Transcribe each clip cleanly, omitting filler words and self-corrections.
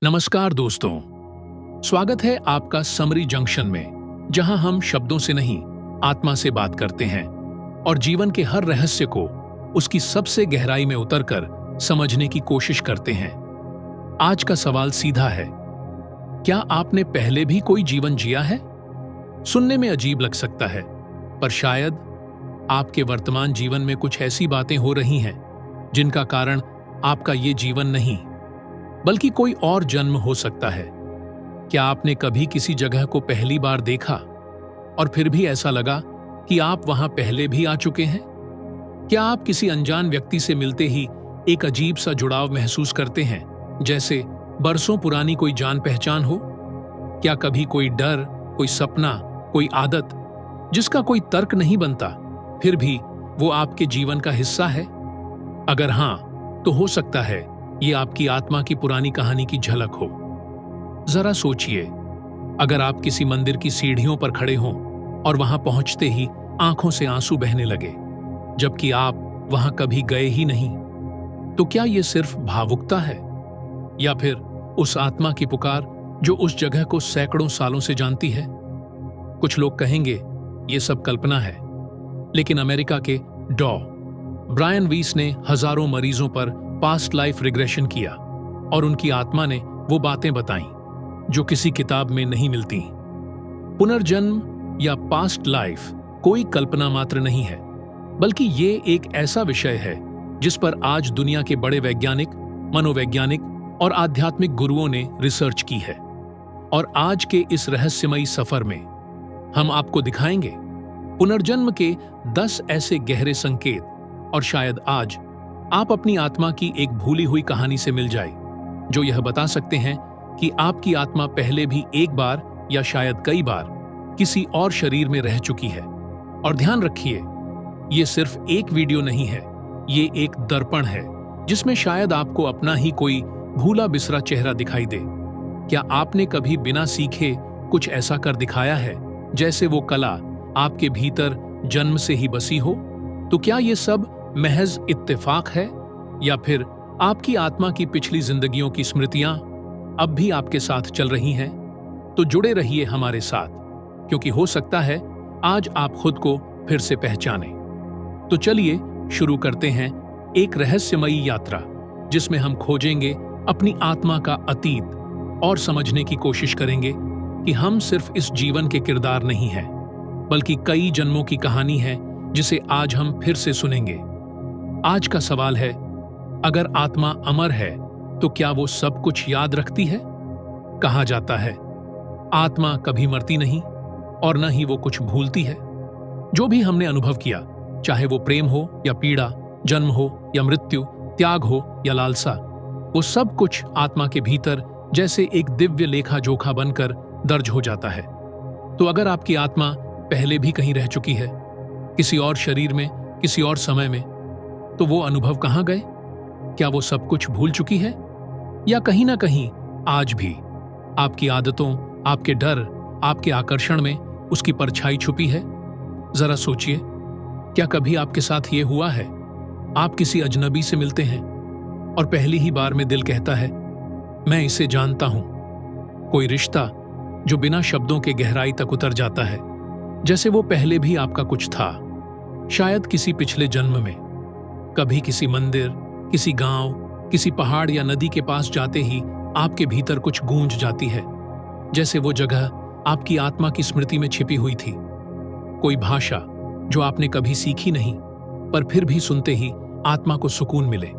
नमस्कार दोस्तों, स्वागत है आपका समरी जंक्शन में, जहां हम शब्दों से नहीं आत्मा से बात करते हैं और जीवन के हर रहस्य को उसकी सबसे गहराई में उतरकर समझने की कोशिश करते हैं। आज का सवाल सीधा है, क्या आपने पहले भी कोई जीवन जिया है? सुनने में अजीब लग सकता है, पर शायद आपके वर्तमान जीवन में कुछ ऐसी बातें हो रही हैं जिनका कारण आपका ये जीवन नहीं बल्कि कोई और जन्म हो सकता है। क्या आपने कभी किसी जगह को पहली बार देखा और फिर भी ऐसा लगा कि आप वहां पहले भी आ चुके हैं? क्या आप किसी अनजान व्यक्ति से मिलते ही एक अजीब सा जुड़ाव महसूस करते हैं, जैसे बरसों पुरानी कोई जान पहचान हो? क्या कभी कोई डर, कोई सपना, कोई आदत जिसका कोई तर्क नहीं बनता, फिर भी वो आपके जीवन का हिस्सा है? अगर हां, तो हो सकता है ये आपकी आत्मा की पुरानी कहानी की झलक हो। जरा सोचिए, अगर आप किसी मंदिर की सीढ़ियों पर खड़े हों और वहां पहुंचते ही आंखों से आंसू बहने लगे, जबकि आप वहां कभी गए ही नहीं, तो क्या ये सिर्फ भावुकता है या फिर उस आत्मा की पुकार जो उस जगह को सैकड़ों सालों से जानती है? कुछ लोग कहेंगे ये सब कल्पना है, लेकिन अमेरिका के डॉ. ब्रायन वीस ने हजारों मरीजों पर पास्ट लाइफ रिग्रेशन किया और उनकी आत्मा ने वो बातें बताईं जो किसी किताब में नहीं मिलती। पुनर्जन्म या पास्ट लाइफ कोई कल्पना मात्र नहीं है, बल्कि ये एक ऐसा विषय है जिस पर आज दुनिया के बड़े वैज्ञानिक, मनोवैज्ञानिक और आध्यात्मिक गुरुओं ने रिसर्च की है। और आज के इस रहस्यमयी सफर में हम आपको दिखाएंगे पुनर्जन्म के 10 ऐसे गहरे संकेत, और शायद आज आप अपनी आत्मा की एक भूली हुई कहानी से मिल जाए जो यह बता सकते हैं कि आपकी आत्मा पहले भी एक बार या शायद कई बार किसी और शरीर में रह चुकी है। और ध्यान रखिए, ये सिर्फ एक वीडियो नहीं है, ये एक दर्पण है जिसमें शायद आपको अपना ही कोई भूला बिसरा चेहरा दिखाई दे। क्या आपने कभी बिना सीखे कुछ ऐसा कर दिखाया है जैसे वो कला आपके भीतर जन्म से ही बसी हो? तो क्या ये सब महज इत्तेफाक है या फिर आपकी आत्मा की पिछली जिंदगियों की स्मृतियां अब भी आपके साथ चल रही हैं? तो जुड़े रहिए हमारे साथ, क्योंकि हो सकता है आज आप खुद को फिर से पहचानें। तो चलिए शुरू करते हैं एक रहस्यमयी यात्रा जिसमें हम खोजेंगे अपनी आत्मा का अतीत और समझने की कोशिश करेंगे कि हम सिर्फ इस जीवन के किरदार नहीं हैं, बल्कि कई जन्मों की कहानी है जिसे आज हम फिर से सुनेंगे। आज का सवाल है, अगर आत्मा अमर है तो क्या वो सब कुछ याद रखती है? कहा जाता है आत्मा कभी मरती नहीं और न ही वो कुछ भूलती है। जो भी हमने अनुभव किया, चाहे वो प्रेम हो या पीड़ा, जन्म हो या मृत्यु, त्याग हो या लालसा, वो सब कुछ आत्मा के भीतर जैसे एक दिव्य लेखा जोखा बनकर दर्ज हो जाता है। तो अगर आपकी आत्मा पहले भी कहीं रह चुकी है, किसी और शरीर में, किसी और समय में, तो वो अनुभव कहाँ गए? क्या वो सब कुछ भूल चुकी है या कहीं ना कहीं आज भी आपकी आदतों, आपके डर, आपके आकर्षण में उसकी परछाई छुपी है? जरा सोचिए, क्या कभी आपके साथ ये हुआ है, आप किसी अजनबी से मिलते हैं और पहली ही बार में दिल कहता है मैं इसे जानता हूं। कोई रिश्ता जो बिना शब्दों के गहराई तक उतर जाता है, जैसे वो पहले भी आपका कुछ था, शायद किसी पिछले जन्म में। कभी किसी मंदिर, किसी गांव, किसी पहाड़ या नदी के पास जाते ही आपके भीतर कुछ गूंज जाती है, जैसे वो जगह आपकी आत्मा की स्मृति में छिपी हुई थी। कोई भाषा जो आपने कभी सीखी नहीं, पर फिर भी सुनते ही आत्मा को सुकून मिले,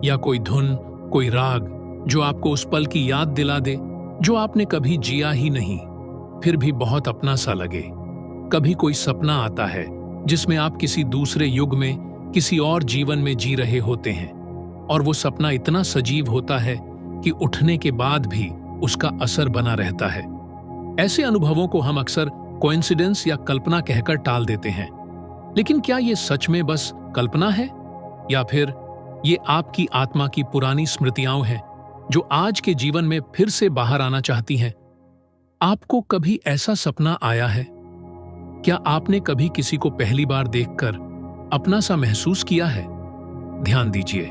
या कोई धुन, कोई राग जो आपको उस पल की याद दिला दे जो आपने कभी जिया ही नहीं, फिर भी बहुत अपना सा लगे। कभी कोई सपना आता है जिसमें आप किसी दूसरे युग में, किसी और जीवन में जी रहे होते हैं, और वो सपना इतना सजीव होता है कि उठने के बाद भी उसका असर बना रहता है। ऐसे अनुभवों को हम अक्सर कोइंसिडेंस या कल्पना कहकर टाल देते हैं, लेकिन क्या ये सच में बस कल्पना है या फिर ये आपकी आत्मा की पुरानी स्मृतियां हैं जो आज के जीवन में फिर से बाहर आना चाहती हैं? आपको कभी ऐसा सपना आया है? क्या आपने कभी किसी को पहली बार देखकर अपना सा महसूस किया है? ध्यान दीजिए,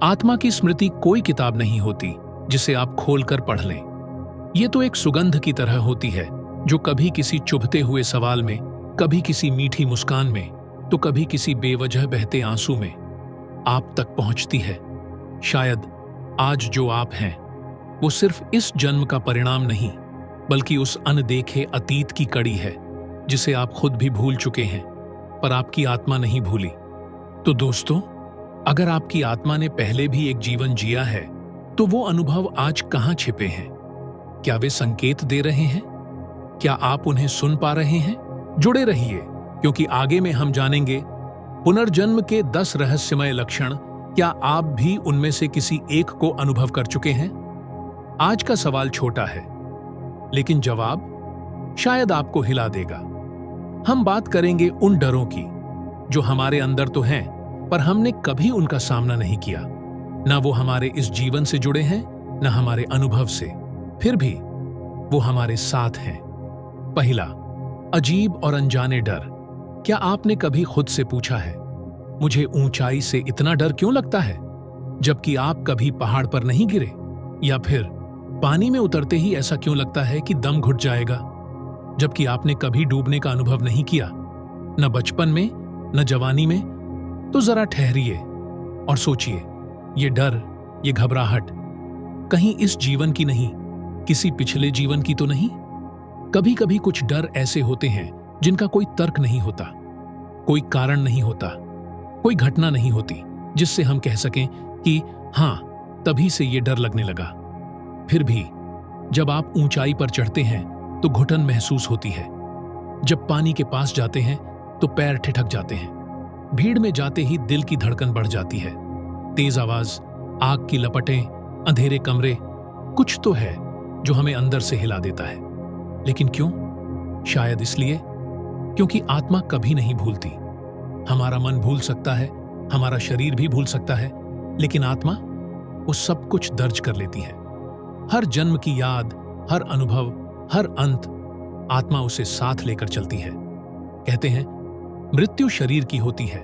आत्मा की स्मृति कोई किताब नहीं होती, जिसे आप खोलकर पढ़ लें। ये तो एक सुगंध की तरह होती है जो कभी किसी चुभते हुए सवाल में, कभी किसी मीठी मुस्कान में, तो कभी किसी बेवजह बहते आंसू में आप तक पहुंचती है। शायद आज जो आप हैं वो सिर्फ इस जन्म का परिणाम नहीं, बल्कि उस अनदेखे अतीत की कड़ी है जिसे आप खुद भी भूल चुके हैं, पर आपकी आत्मा नहीं भूली। तो दोस्तों, अगर आपकी आत्मा ने पहले भी एक जीवन जिया है, तो वो अनुभव आज कहाँ छिपे हैं? क्या वे संकेत दे रहे हैं? क्या आप उन्हें सुन पा रहे हैं? जुड़े रहिए, क्योंकि आगे में हम जानेंगे पुनर्जन्म के 10 रहस्यमय लक्षण। क्या आप भी उनमें से किसी एक को अनुभव कर चुके हैं? आज का सवाल छोटा है, लेकिन जवाब शायद आपको हिला देगा। हम बात करेंगे उन डरों की जो हमारे अंदर तो हैं, पर हमने कभी उनका सामना नहीं किया। ना वो हमारे इस जीवन से जुड़े हैं, ना हमारे अनुभव से, फिर भी वो हमारे साथ हैं। पहला, अजीब और अनजाने डर। क्या आपने कभी खुद से पूछा है, मुझे ऊंचाई से इतना डर क्यों लगता है, जबकि आप कभी पहाड़ पर नहीं गिरे? या फिर पानी में उतरते ही ऐसा क्यों लगता है कि दम घुट जाएगा, जबकि आपने कभी डूबने का अनुभव नहीं किया, न बचपन में न जवानी में? तो जरा ठहरिए और सोचिए, ये डर, ये घबराहट कहीं इस जीवन की नहीं, किसी पिछले जीवन की तो नहीं? कभी कभी कुछ डर ऐसे होते हैं जिनका कोई तर्क नहीं होता, कोई कारण नहीं होता, कोई घटना नहीं होती जिससे हम कह सकें कि हां, तभी से ये डर लगने लगा। फिर भी जब आप ऊंचाई पर चढ़ते हैं तो घुटन महसूस होती है। जब पानी के पास जाते हैं तो पैर ठिठक जाते हैं। भीड़ में जाते ही दिल की धड़कन बढ़ जाती है। तेज आवाज, आग की लपटें, अंधेरे कमरे, कुछ तो है जो हमें अंदर से हिला देता है। लेकिन क्यों? शायद इसलिए क्योंकि आत्मा कभी नहीं भूलती। हमारा मन भूल सकता है, हमारा शरीर भी भूल सकता है, लेकिन आत्मा वो सब कुछ दर्ज कर लेती है। हर जन्म की याद, हर अनुभव, हर अंत, आत्मा उसे साथ लेकर चलती है। कहते हैं मृत्यु शरीर की होती है,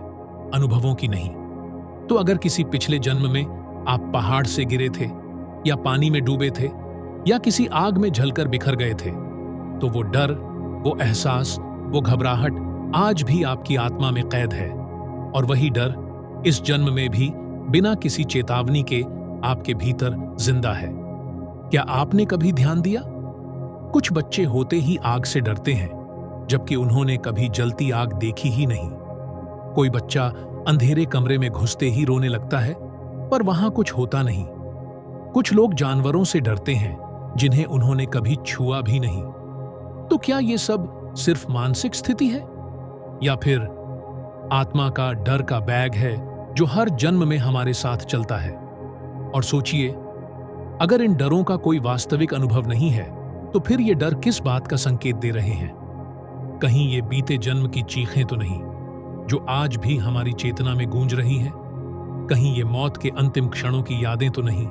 अनुभवों की नहीं। तो अगर किसी पिछले जन्म में आप पहाड़ से गिरे थे, या पानी में डूबे थे, या किसी आग में जलकर बिखर गए थे, तो वो डर, वो एहसास, वो घबराहट आज भी आपकी आत्मा में कैद है। और वही डर इस जन्म में भी बिना किसी चेतावनी के आपके भीतर जिंदा है। क्या आपने कभी ध्यान दिया? कुछ बच्चे होते ही आग से डरते हैं, जबकि उन्होंने कभी जलती आग देखी ही नहीं। कोई बच्चा अंधेरे कमरे में घुसते ही रोने लगता है, पर वहां कुछ होता नहीं। कुछ लोग जानवरों से डरते हैं जिन्हें उन्होंने कभी छुआ भी नहीं। तो क्या ये सब सिर्फ मानसिक स्थिति है, या फिर आत्मा का डर का बैग है जो हर जन्म में हमारे साथ चलता है? और सोचिए, अगर इन डरों का कोई वास्तविक अनुभव नहीं है, तो फिर ये डर किस बात का संकेत दे रहे हैं? कहीं ये बीते जन्म की चीखें तो नहीं जो आज भी हमारी चेतना में गूंज रही हैं? कहीं ये मौत के अंतिम क्षणों की यादें तो नहीं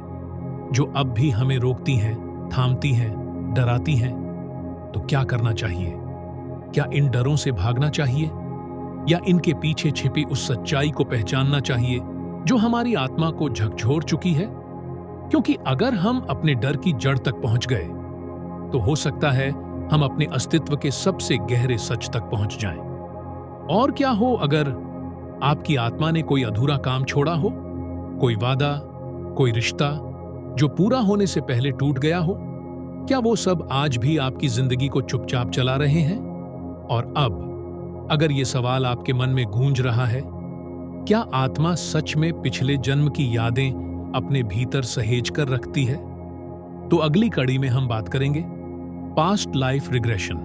जो अब भी हमें रोकती हैं, थामती हैं, डराती हैं? तो क्या करना चाहिए? क्या इन डरों से भागना चाहिए, या इनके पीछे छिपी उस सच्चाई को पहचानना चाहिए जो हमारी आत्मा को झकझोर चुकी है? क्योंकि अगर हम अपने डर की जड़ तक पहुंच गए, तो हो सकता है हम अपने अस्तित्व के सबसे गहरे सच तक पहुंच जाएं। और क्या हो अगर आपकी आत्मा ने कोई अधूरा काम छोड़ा हो, कोई वादा, कोई रिश्ता जो पूरा होने से पहले टूट गया हो? क्या वो सब आज भी आपकी जिंदगी को चुपचाप चला रहे हैं? और अब अगर ये सवाल आपके मन में गूंज रहा है, क्या आत्मा सच में पिछले जन्म की यादें अपने भीतर सहेज कर रखती है? तो अगली कड़ी में हम बात करेंगे पास्ट लाइफ रिग्रेशन।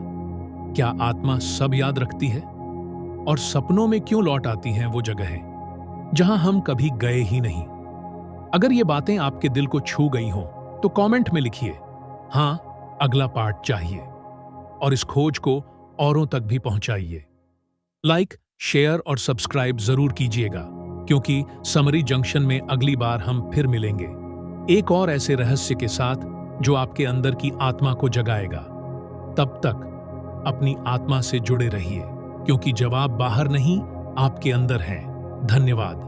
क्या आत्मा सब याद रखती है? और सपनों में क्यों लौट आती हैं वो जगहें जहां हम कभी गए ही नहीं? अगर ये बातें आपके दिल को छू गई हों, तो कमेंट में लिखिए, हां, अगला पार्ट चाहिए। और इस खोज को औरों तक भी पहुंचाइए। लाइक, शेयर और सब्सक्राइब जरूर कीजिएगा, क्योंकि समरी जंक्शन में अगली बार हम फिर मिलेंगे एक और ऐसे रहस्य के साथ जो आपके अंदर की आत्मा को जगाएगा। तब तक अपनी आत्मा से जुड़े रहिए, क्योंकि जवाब बाहर नहीं, आपके अंदर है। धन्यवाद।